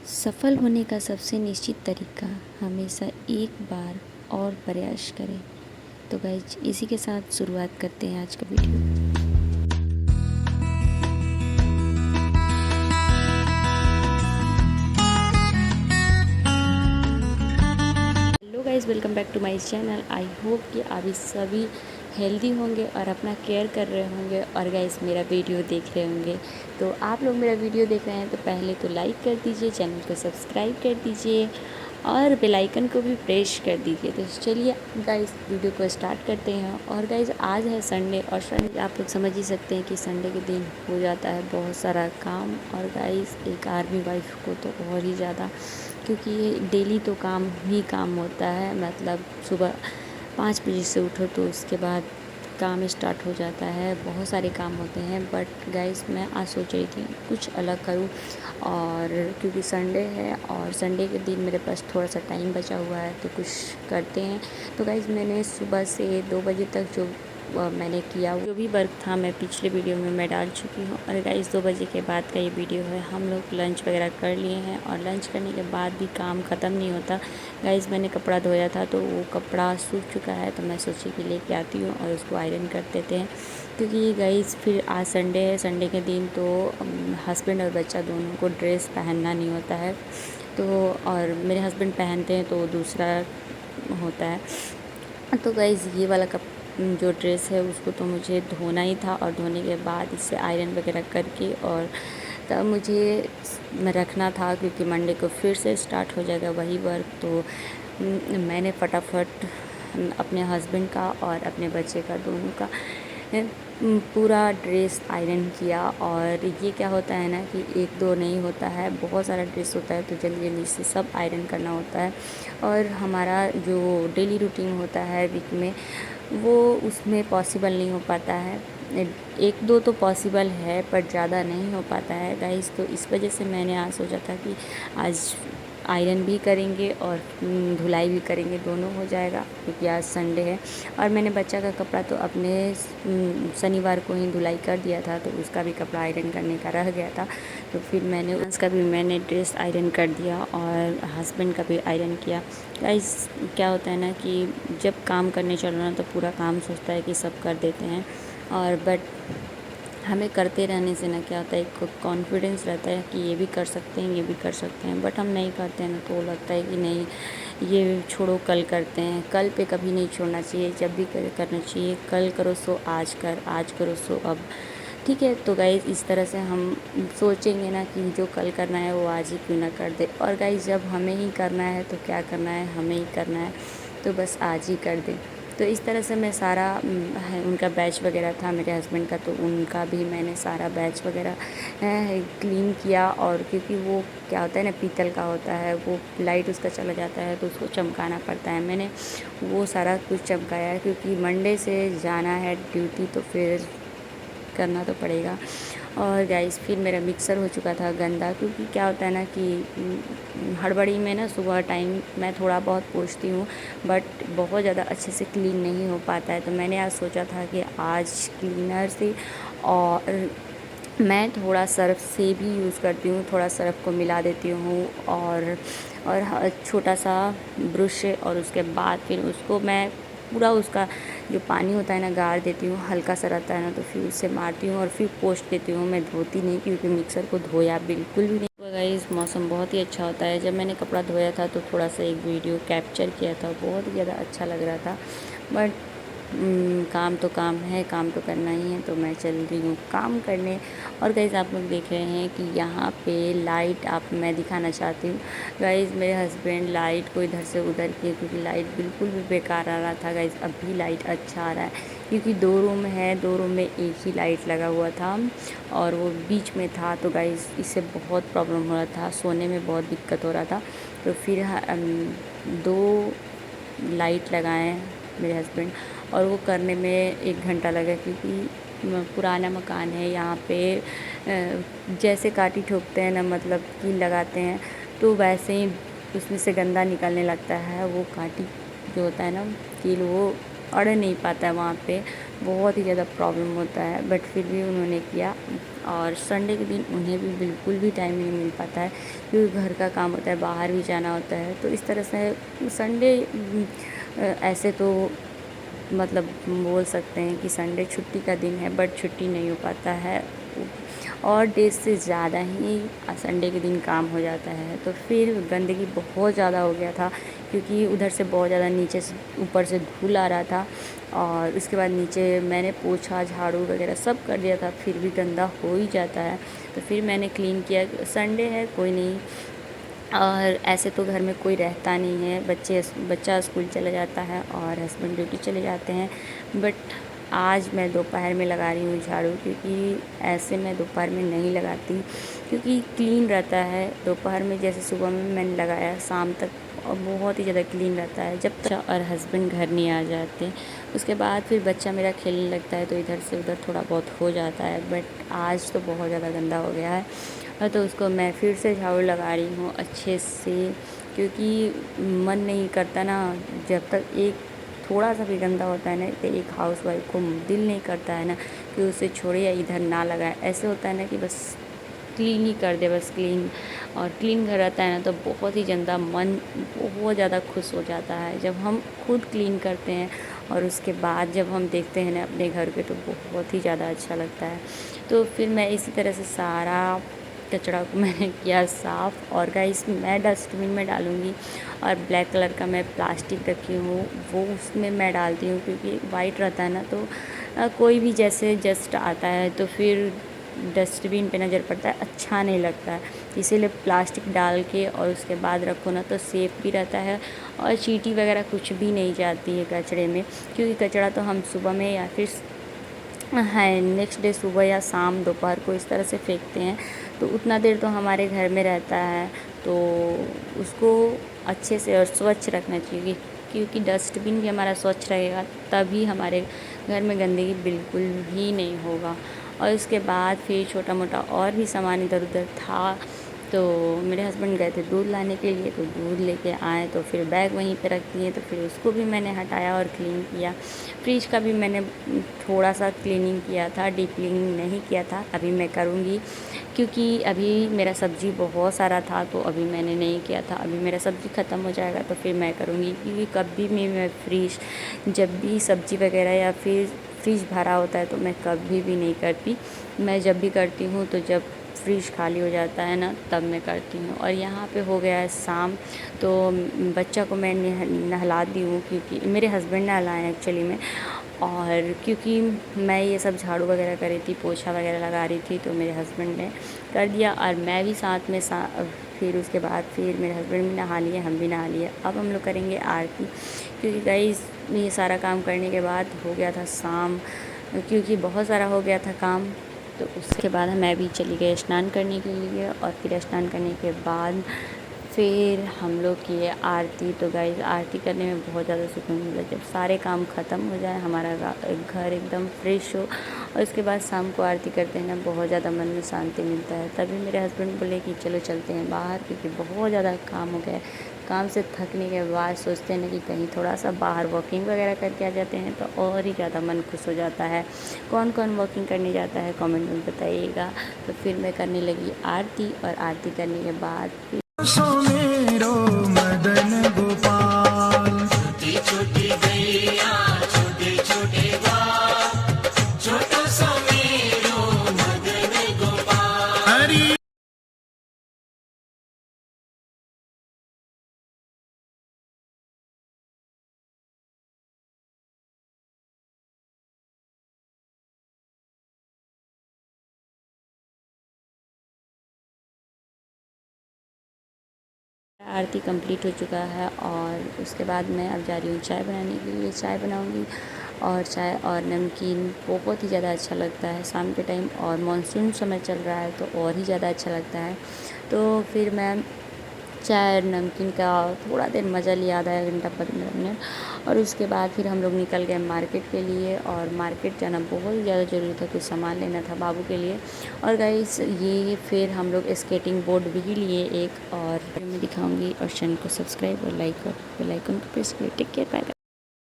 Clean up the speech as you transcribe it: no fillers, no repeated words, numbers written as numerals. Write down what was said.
सफल होने का सबसे निश्चित तरीका हमेशा एक बार और प्रयास करें। तो गाइज इसी के साथ शुरुआत करते हैं आज का video. Hello guys, welcome back to my channel. I hope कि आप सभी हेल्दी होंगे और अपना केयर कर रहे होंगे और गाइज मेरा वीडियो देख रहे होंगे। तो आप लोग मेरा वीडियो देख रहे हैं तो पहले तो लाइक कर दीजिए, चैनल को सब्सक्राइब कर दीजिए और बेल आइकन को भी प्रेस कर दीजिए। तो चलिए गाइस वीडियो को स्टार्ट करते हैं। और गाइस आज है संडे और संडे आप लोग समझ ही सकते हैं कि संडे के दिन हो जाता है बहुत सारा काम। और गाइस एक आर्मी वाइफ को तो और ही ज़्यादा, क्योंकि ये डेली तो काम ही काम होता है। मतलब सुबह 5 बजे से उठो तो उसके बाद काम स्टार्ट हो जाता है, बहुत सारे काम होते हैं। बट गाइस मैं आज सोच रही थी कुछ अलग करूं, और क्योंकि संडे है और संडे के दिन मेरे पास थोड़ा सा टाइम बचा हुआ है तो कुछ करते हैं। तो गाइस मैंने सुबह से 2 बजे तक जो मैंने किया, जो भी वर्क था मैं पिछले वीडियो में मैं डाल चुकी हूँ। और गाइस 2 बजे के बाद का ये वीडियो है। हम लोग लंच वगैरह कर लिए हैं और लंच करने के बाद भी काम ख़त्म नहीं होता। गाइस मैंने कपड़ा धोया था तो वो कपड़ा सूख चुका है, तो मैं सोची कि लेके आती हूँ और उसको आयरन कर देते हैं। क्योंकि गाइस फिर आज संडे है, संडे के दिन तो हस्बैंड और बच्चा दोनों को ड्रेस पहनना नहीं होता है। तो और मेरे हस्बैंड पहनते हैं तो दूसरा होता है। तो गाइस ये वाला जो ड्रेस है उसको तो मुझे धोना ही था, और धोने के बाद इसे आयरन वगैरह करके और तब मुझे रखना था, क्योंकि मंडे को फिर से स्टार्ट हो जाएगा वही वर्क। तो मैंने फटाफट अपने हस्बैंड का और अपने बच्चे का दोनों का पूरा ड्रेस आयरन किया। और ये क्या होता है ना कि एक दो नहीं होता है, बहुत सारा ड्रेस होता है, तो जल्दी जल्दी से सब आयरन करना होता है। और हमारा जो डेली रूटीन होता है वीक में, वो उसमें पॉसिबल नहीं हो पाता है। एक दो तो पॉसिबल है पर ज़्यादा नहीं हो पाता है गाइस। तो इस वजह से मैंने आज सोचा था कि आज आयरन भी करेंगे और धुलाई भी करेंगे, दोनों हो जाएगा, क्योंकि आज संडे है। और मैंने बच्चा का कपड़ा तो अपने शनिवार को ही धुलाई कर दिया था, तो उसका भी कपड़ा आयरन करने का रह गया था। तो फिर मैंने उसका भी मैंने ड्रेस आयरन कर दिया और हस्बैंड का भी आयरन किया। गाइस क्या होता है ना कि जब काम करने चलो ना तो पूरा काम सोचता है कि सब कर देते हैं, और बट हमें करते रहने से ना क्या होता है, एक कॉन्फिडेंस रहता है कि ये भी कर सकते हैं, ये भी कर सकते हैं। बट हम नहीं करते हैं ना तो लगता है कि नहीं ये छोड़ो कल करते हैं। कल पे कभी नहीं छोड़ना चाहिए, जब भी करना चाहिए। कल करो सो आज कर, आज करो सो अब, ठीक है। तो गाइस इस तरह से हम सोचेंगे ना कि जो कल करना है वो आज ही क्यों ना कर दे। और गाइस जब हमें ही करना है तो क्या करना है, हमें ही करना है, तो बस आज ही कर दें। तो इस तरह से मैं सारा उनका बैच वगैरह था मेरे हस्बैंड का, तो उनका भी मैंने सारा बैच वगैरह क्लीन किया। और क्योंकि वो क्या होता है ना, पीतल का होता है, वो लाइट उसका चला जाता है तो उसको चमकाना पड़ता है। मैंने वो सारा कुछ चमकाया, क्योंकि मंडे से जाना है ड्यूटी तो फिर करना तो पड़ेगा। और गाइस फिर मेरा मिक्सर हो चुका था गंदा, क्योंकि क्या होता है ना कि हड़बड़ी में ना सुबह टाइम मैं थोड़ा बहुत पोंछती हूँ, बट बहुत ज़्यादा अच्छे से क्लीन नहीं हो पाता है। तो मैंने आज सोचा था कि आज क्लीनर से, और मैं थोड़ा सर्फ़ से भी यूज़ करती हूँ, थोड़ा सर्फ़ को मिला देती हूँ और छोटा सा ब्रश से, और उसके बाद फिर उसको मैं पूरा उसका जो पानी होता है ना गार देती हूँ, हल्का सा रहता है ना, तो फिर उससे मारती हूँ और फिर पोंछ देती हूँ। मैं धोती नहीं, क्योंकि मिक्सर को धोया बिल्कुल भी नहीं। गाइस मौसम बहुत ही अच्छा होता है। जब मैंने कपड़ा धोया था तो थोड़ा सा एक वीडियो कैप्चर किया था, बहुत ही ज़्यादा अच्छा लग रहा था। बट काम तो काम है, काम तो करना ही है, तो मैं चल रही हूँ काम करने। और गाइस आप लोग देख रहे हैं कि यहाँ पे लाइट मैं दिखाना चाहती हूँ। गाइस मेरे हस्बैंड लाइट को इधर से उधर किए, क्योंकि लाइट बिल्कुल भी बेकार आ रहा था। गाइस अभी लाइट अच्छा आ रहा है, क्योंकि 2 रूम है, 2 रूम में एक ही लाइट लगा हुआ था और वो बीच में था। तो गाइस इससे बहुत प्रॉब्लम हो रहा था, सोने में बहुत दिक्कत हो रहा था। तो फिर 2 लाइट लगाए मेरे हस्बैंड, और वो करने में 1 घंटा लगा, क्योंकि पुराना मकान है। यहाँ पे जैसे काटी ठोकते हैं ना, मतलब कील लगाते हैं, तो वैसे ही उसमें से गंदा निकलने लगता है। वो काटी जो होता है ना कील, वो अड़ नहीं पाता है वहाँ पे, बहुत ही ज़्यादा प्रॉब्लम होता है। बट फिर भी उन्होंने किया, और संडे के दिन उन्हें भी बिल्कुल भी टाइम नहीं मिल पाता है, क्योंकि घर का काम होता है, बाहर भी जाना होता है। तो इस तरह से संडे ऐसे तो मतलब बोल सकते हैं कि संडे छुट्टी का दिन है, बट छुट्टी नहीं हो पाता है और डेज से ज़्यादा ही संडे के दिन काम हो जाता है। तो फिर गंदगी बहुत ज़्यादा हो गया था, क्योंकि उधर से बहुत ज़्यादा नीचे से ऊपर से धूल आ रहा था और उसके बाद नीचे मैंने पोछा झाड़ू वगैरह सब कर दिया था, फिर भी गंदा हो ही जाता है। तो फिर मैंने क्लीन किया। संडे है, कोई नहीं, और ऐसे तो घर में कोई रहता नहीं है, बच्चा स्कूल चला जाता है और हस्बैंड ड्यूटी चले जाते हैं। बट आज मैं दोपहर में लगा रही हूँ झाड़ू, क्योंकि ऐसे मैं दोपहर में नहीं लगाती, क्योंकि क्लीन रहता है। दोपहर में जैसे सुबह में मैंने लगाया, शाम तक और बहुत ही ज़्यादा क्लीन रहता है। जब तक और हस्बैंड घर नहीं आ जाते, उसके बाद फिर बच्चा मेरा खेलने लगता है, तो इधर से उधर थोड़ा बहुत हो जाता है। बट आज तो बहुत ज़्यादा गंदा हो गया है, तो उसको मैं फिर से झाड़ू लगा रही हूँ अच्छे से, क्योंकि मन नहीं करता ना, जब तक एक थोड़ा सा भी गंदा होता है ना, तो एक हाउसवाइफ को दिल नहीं करता है ना कि उसे छोड़े या इधर ना लगाए। ऐसे होता है ना कि बस क्लीन ही कर दे, बस क्लीन। और क्लीन घर रहता है ना, तो बहुत ही ज़्यादा मन बहुत ज़्यादा खुश हो जाता है जब हम खुद क्लीन करते हैं, और उसके बाद जब हम देखते हैं ना अपने घर पे, तो बहुत ही ज़्यादा अच्छा लगता है। तो फिर मैं इसी तरह से सारा कचरा को मैंने किया साफ़, और गाइस मैं डस्टबिन में डालूँगी, और ब्लैक कलर का मैं प्लास्टिक रखी हूँ वो उसमें मैं डालती हूँ, क्योंकि वाइट रहता है ना, तो कोई भी जैसे जस्ट आता है तो फिर डस्टबिन पे नज़र पड़ता है, अच्छा नहीं लगता है। इसीलिए प्लास्टिक डाल के और उसके बाद रखो ना, तो सेफ़ भी रहता है और चींटी वगैरह कुछ भी नहीं जाती है कचरे में, क्योंकि कचरा तो हम सुबह में या फिर है नेक्स्ट डे सुबह या शाम दोपहर को इस तरह से फेंकते हैं, तो उतना देर तो हमारे घर में रहता है, तो उसको अच्छे से और स्वच्छ रखना चाहिए, क्योंकि डस्टबिन भी हमारा स्वच्छ रहेगा तभी हमारे घर में गंदगी बिल्कुल भी नहीं होगा। और उसके बाद फिर छोटा मोटा और भी सामान इधर उधर था, तो मेरे हस्बैंड गए थे दूध लाने के लिए, तो दूध लेके आए, तो फिर बैग वहीं पे रख दिए, तो फिर उसको भी मैंने हटाया और क्लीन किया। फ्रिज का भी मैंने थोड़ा सा क्लीनिंग किया था, डीप क्लीनिंग नहीं किया था, अभी मैं करूँगी, क्योंकि अभी मेरा सब्ज़ी बहुत सारा था, तो अभी मैंने नहीं किया था। अभी मेरा सब्ज़ी ख़त्म हो जाएगा तो फिर मैं करूँगी, क्योंकि कभी भी मैं फ्रिज जब भी सब्ज़ी वगैरह या फिर फ्रिज भरा होता है तो मैं कभी भी नहीं करती। मैं जब भी करती हूँ तो जब फ्रिज खाली हो जाता है ना, तब मैं करती हूँ। और यहाँ पे हो गया है शाम, तो बच्चा को मैं नहला दी हूँ, क्योंकि मेरे हस्बैंड नहलाए हैं एक्चुअली में, और क्योंकि मैं ये सब झाड़ू वगैरह कर रही थी, पोछा वगैरह लगा रही थी, तो मेरे हस्बैंड ने कर दिया और मैं भी साथ में फिर उसके बाद फिर मेरे हस्बैंड भी नहा लिए, हम भी नहा लिए। अब हम लोग करेंगे आरती, क्योंकि गाइस ये सारा काम करने के बाद हो गया था शाम, क्योंकि बहुत सारा हो गया था काम। तो उसके बाद मैं भी चली गई स्नान करने के लिए, और फिर स्नान करने के बाद फिर हम लोग किए आरती। तो गाइस आरती करने में बहुत ज़्यादा सुकून मिलता है, जब सारे काम ख़त्म हो जाए, हमारा घर एकदम फ्रेश हो, और उसके बाद शाम को आरती करते हैं ना, बहुत ज़्यादा मन में शांति मिलता है। तभी मेरे हस्बैंड बोले कि चलो चलते हैं बाहर, क्योंकि बहुत ज़्यादा काम हो गया है। काम से थकने के बाद सोचते हैं ना कि कहीं थोड़ा सा बाहर वॉकिंग वगैरह करके आ जाते हैं, तो और ही ज़्यादा मन खुश हो जाता है। कौन कौन वॉकिंग करने जाता है कमेंट में बताइएगा। तो फिर मैं करने लगी आरती, और आरती करने के बाद फिर सुमेरो मदन गोपाल, छोटी छोटी गैया छोटे छोटे बाल, छोटो सुमेरो मदन गोपाल। हरी आरती कंप्लीट हो चुका है, और उसके बाद मैं अब जा रही हूँ चाय बनाने के लिए। चाय बनाऊँगी, और चाय और नमकीन बहुत ही ज़्यादा अच्छा लगता है शाम के टाइम, और मानसून समय चल रहा है तो और ही ज़्यादा अच्छा लगता है। तो फिर मैं चाय और नमकीन का थोड़ा देर मज़ा लिया, आधा घंटा 15 मिनट, और उसके बाद फिर हम लोग निकल गए मार्केट के लिए। और मार्केट जाना बहुत ज़्यादा ज़रूरी था, कुछ सामान लेना था बाबू के लिए। और गाइस ये फिर हम लोग स्केटिंग बोर्ड भी लिए एक, और मैं दिखाऊंगी। और चैनल को सब्सक्राइब और लाइक और बेल आइकन को प्रेस करें। Take care, bye bye.